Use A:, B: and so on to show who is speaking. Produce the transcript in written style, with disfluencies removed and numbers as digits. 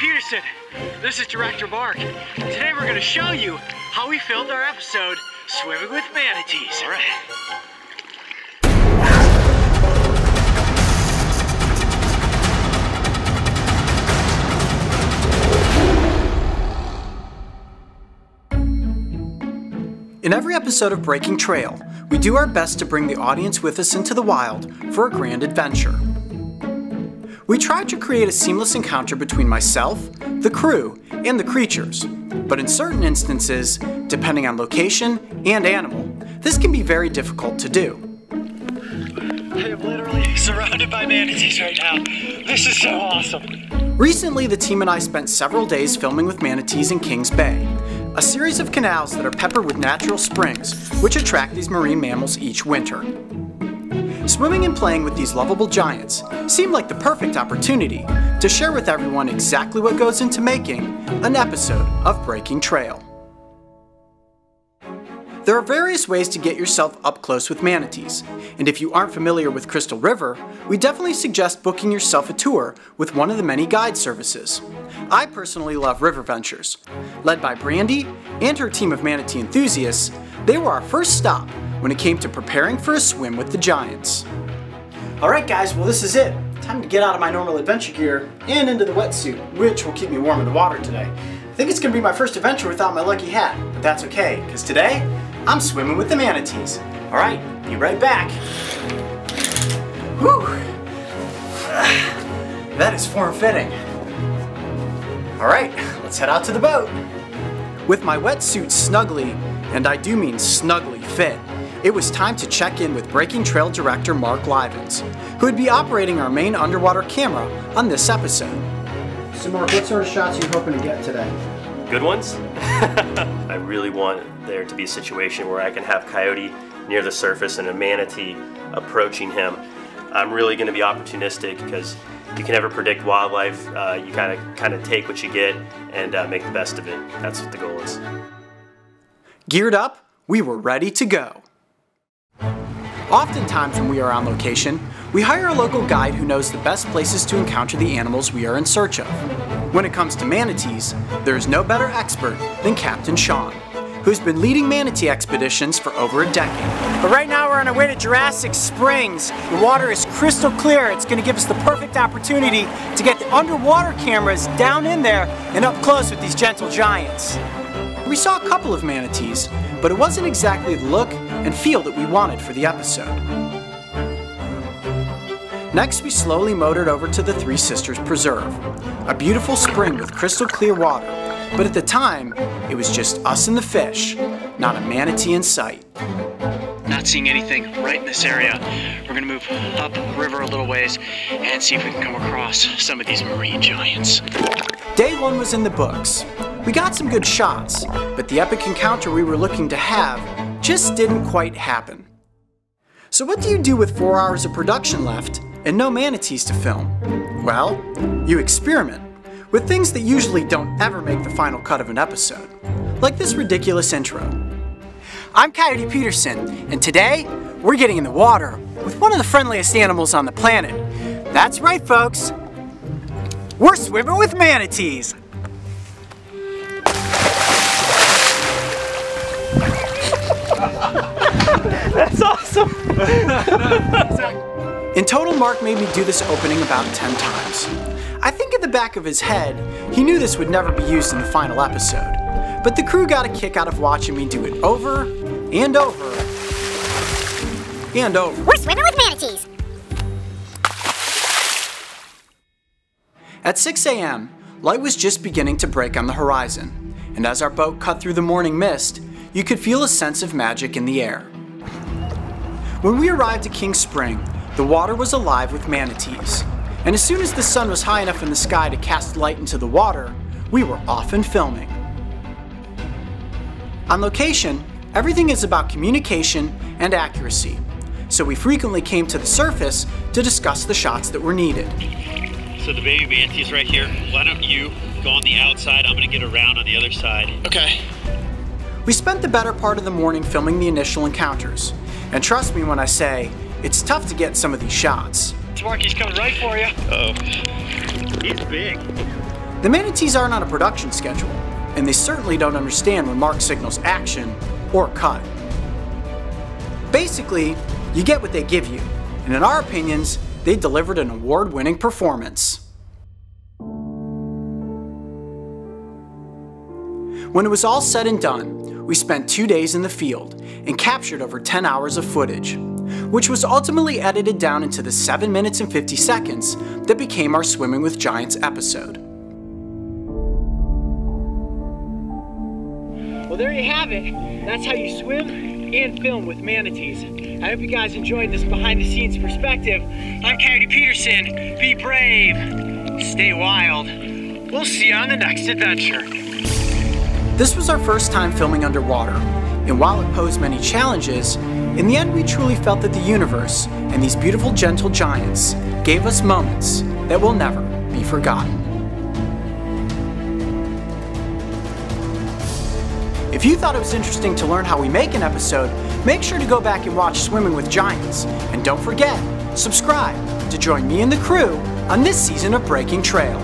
A: Peterson. This is Director Mark. Today we're going to show you how we filmed our episode, Swimming with Manatees. All right.
B: In every episode of Breaking Trail, we do our best to bring the audience with us into the wild for a grand adventure. We tried to create a seamless encounter between myself, the crew, and the creatures, but in certain instances, depending on location and animal, this can be very difficult to do.
A: I am literally surrounded by manatees right now. This is so awesome.
B: Recently, the team and I spent several days filming with manatees in Kings Bay, a series of canals that are peppered with natural springs, which attract these marine mammals each winter. Swimming and playing with these lovable giants seemed like the perfect opportunity to share with everyone exactly what goes into making an episode of Breaking Trail. There are various ways to get yourself up close with manatees, and if you aren't familiar with Crystal River, we definitely suggest booking yourself a tour with one of the many guide services. I personally love River Ventures. Led by Brandy and her team of manatee enthusiasts, they were our first stop when it came to preparing for a swim with the giants. Alright guys, well this is it. Time to get out of my normal adventure gear and into the wetsuit, which will keep me warm in the water today. I think it's going to be my first adventure without my lucky hat, but that's okay, because today, I'm swimming with the manatees. Alright, be right back. Whew! That is form-fitting. Alright, let's head out to the boat. With my wetsuit snugly, and I do mean snugly fit, it was time to check in with Breaking Trail director Mark Livens, who would be operating our main underwater camera on this episode. So Mark, what sort of shots are you hoping to get today?
C: Good ones? I really want there to be a situation where I can have Coyote near the surface and a manatee approaching him. I'm really going to be opportunistic because you can never predict wildlife. You kind of take what you get and make the best of it. That's what the goal is.
B: Geared up, we were ready to go. Oftentimes when we are on location, we hire a local guide who knows the best places to encounter the animals we are in search of. When it comes to manatees, there is no better expert than Captain Sean, who's been leading manatee expeditions for over a decade. But right now we're on our way to Jurassic Springs. The water is crystal clear. It's going to give us the perfect opportunity to get the underwater cameras down in there and up close with these gentle giants. We saw a couple of manatees, but it wasn't exactly the look and feel that we wanted for the episode. Next, we slowly motored over to the Three Sisters Preserve, a beautiful spring with crystal clear water, but at the time, it was just us and the fish, not a manatee in sight.
A: Not seeing anything right in this area. We're gonna move up river a little ways and see if we can come across some of these marine giants.
B: Day one was in the books. We got some good shots, but the epic encounter we were looking to have just didn't quite happen. So what do you do with 4 hours of production left and no manatees to film? Well, you experiment with things that usually don't ever make the final cut of an episode, like this ridiculous intro. I'm Coyote Peterson, and today we're getting in the water with one of the friendliest animals on the planet. That's right, folks. We're swimming with manatees.
A: That's awesome!
B: In total, Mark made me do this opening about 10 times. I think in the back of his head, he knew this would never be used in the final episode, but the crew got a kick out of watching me do it over and over and over.
D: We're swimming with manatees!
B: At 6 a.m., light was just beginning to break on the horizon, and as our boat cut through the morning mist, you could feel a sense of magic in the air. When we arrived at King Spring, the water was alive with manatees, and as soon as the sun was high enough in the sky to cast light into the water, we were off and filming. On location, everything is about communication and accuracy, so we frequently came to the surface to discuss the shots that were needed.
E: So the baby manatee's right here. Why don't you go on the outside? I'm gonna get around on the other side.
A: Okay.
B: We spent the better part of the morning filming the initial encounters, and trust me when I say, it's tough to get some of these shots.
A: Marky's coming right for you.
E: Oh, he's big.
B: The manatees aren't on a production schedule, and they certainly don't understand when Mark signals action or cut. Basically, you get what they give you, and in our opinions, they delivered an award-winning performance. When it was all said and done, we spent 2 days in the field and captured over 10 hours of footage, which was ultimately edited down into the 7 minutes and 50 seconds that became our Swimming with Giants episode.
D: Well, there you have it. That's how you swim and film with manatees. I hope you guys enjoyed this behind-the-scenes perspective. I'm Coyote Peterson. Be brave, stay wild. We'll see you on the next adventure.
B: This was our first time filming underwater, and while it posed many challenges, in the end we truly felt that the universe and these beautiful gentle giants gave us moments that will never be forgotten. If you thought it was interesting to learn how we make an episode, make sure to go back and watch Swimming with Giants, and don't forget, subscribe to join me and the crew on this season of Breaking Trail.